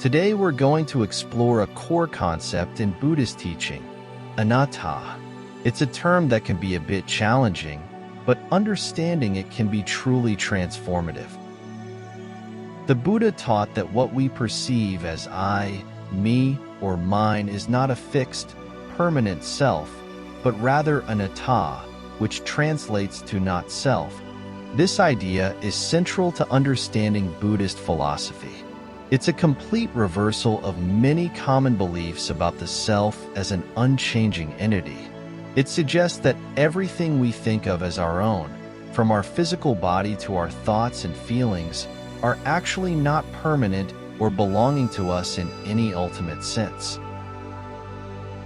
Today we're going to explore a core concept in Buddhist teaching, Anatta. It's a term that can be a bit challenging, but understanding it can be truly transformative. The Buddha taught that what we perceive as I, me, or mine is not a fixed, permanent self, but rather anatta, which translates to not self. This idea is central to understanding Buddhist philosophy. It's a complete reversal of many common beliefs about the self as an unchanging entity. It suggests that everything we think of as our own, from our physical body to our thoughts and feelings, are actually not permanent or belonging to us in any ultimate sense.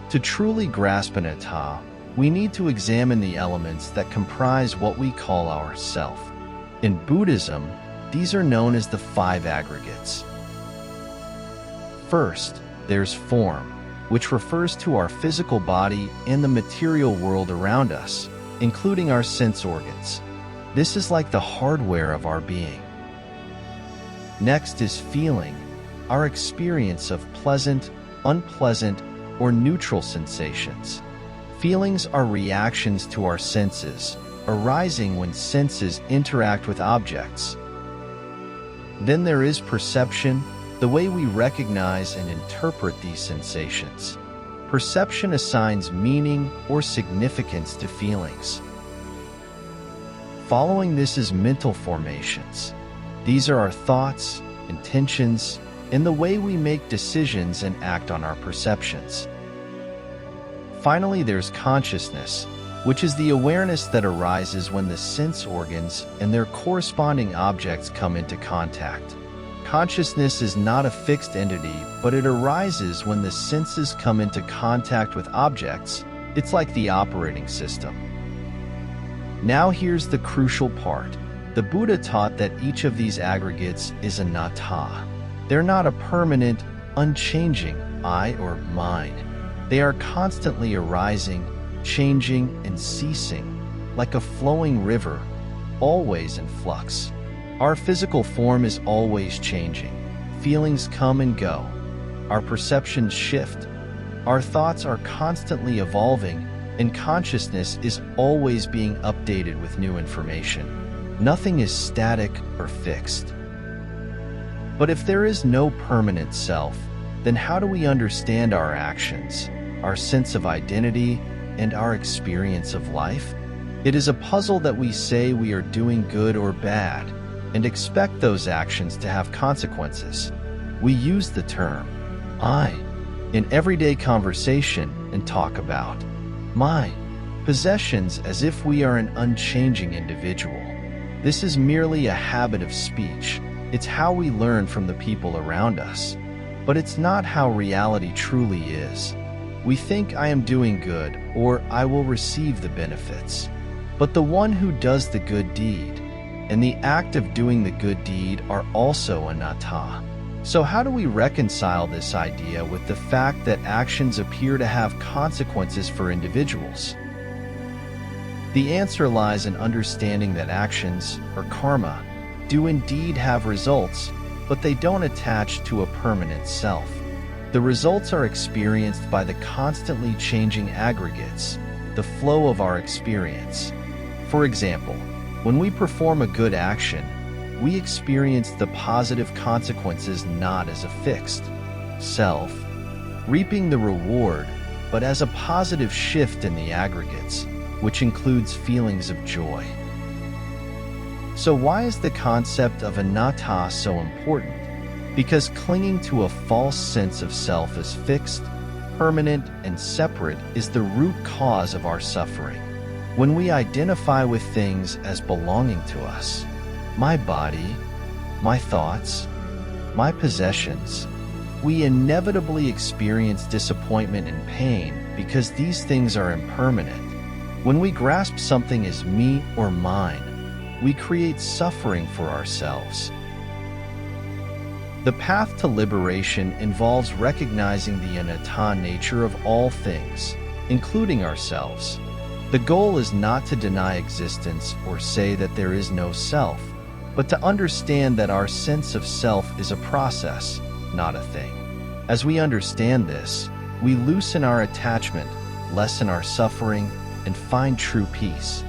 To truly grasp anatta, we need to examine the elements that comprise what we call our self. In Buddhism, these are known as the Five Aggregates. First, there's form, which refers to our physical body and the material world around us, including our sense organs. This is like the hardware of our being. Next is feeling, our experience of pleasant, unpleasant, or neutral sensations. Feelings are reactions to our senses, arising when senses interact with objects. Then there is perception, the way we recognize and interpret these sensations. Perception assigns meaning or significance to feelings. Following this is mental formations. These are our thoughts, intentions, and the way we make decisions and act on our perceptions. Finally, there's consciousness, which is the awareness that arises when the sense organs and their corresponding objects come into contact. Consciousness is not a fixed entity, but it arises when the senses come into contact with objects. It's like the operating system. Now here's the crucial part. The Buddha taught that each of these aggregates is anatta. They're not a permanent, unchanging I or mine. They are constantly arising, changing, and ceasing, like a flowing river, always in flux. Our physical form is always changing. Feelings come and go. Our perceptions shift. Our thoughts are constantly evolving, and consciousness is always being updated with new information. Nothing is static or fixed. But if there is no permanent self, then how do we understand our actions, our sense of identity, and our experience of life? It is a puzzle that we say we are doing good or bad, and expect those actions to have consequences. We use the term I in everyday conversation and talk about my possessions as if we are an unchanging individual. This is merely a habit of speech. It's how we learn from the people around us, but it's not how reality truly is. We think I am doing good or I will receive the benefits. But the one who does the good deed and the act of doing the good deed are also anatta. So how do we reconcile this idea with the fact that actions appear to have consequences for individuals? The answer lies in understanding that actions, or karma, do indeed have results, but they don't attach to a permanent self. The results are experienced by the constantly changing aggregates, the flow of our experience. For example, when we perform a good action, we experience the positive consequences not as a fixed self, reaping the reward, but as a positive shift in the aggregates, which includes feelings of joy. So why is the concept of anatta so important? Because clinging to a false sense of self as fixed, permanent, and separate is the root cause of our suffering. When we identify with things as belonging to us, my body, my thoughts, my possessions, we inevitably experience disappointment and pain because these things are impermanent. When we grasp something as me or mine, we create suffering for ourselves. The path to liberation involves recognizing the anatta nature of all things, including ourselves. The goal is not to deny existence or say that there is no self, but to understand that our sense of self is a process, not a thing. As we understand this, we loosen our attachment, lessen our suffering, and find true peace.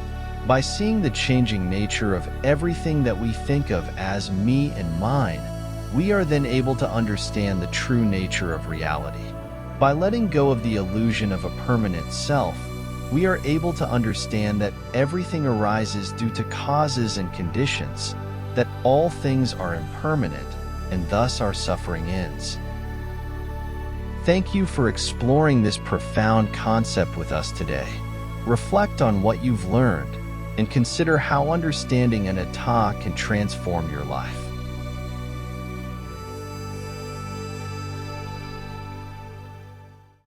By seeing the changing nature of everything that we think of as me and mine, we are then able to understand the true nature of reality. By letting go of the illusion of a permanent self, we are able to understand that everything arises due to causes and conditions, that all things are impermanent, and thus our suffering ends. Thank you for exploring this profound concept with us today. Reflect on what you've learned and consider how understanding Anatta can transform your life.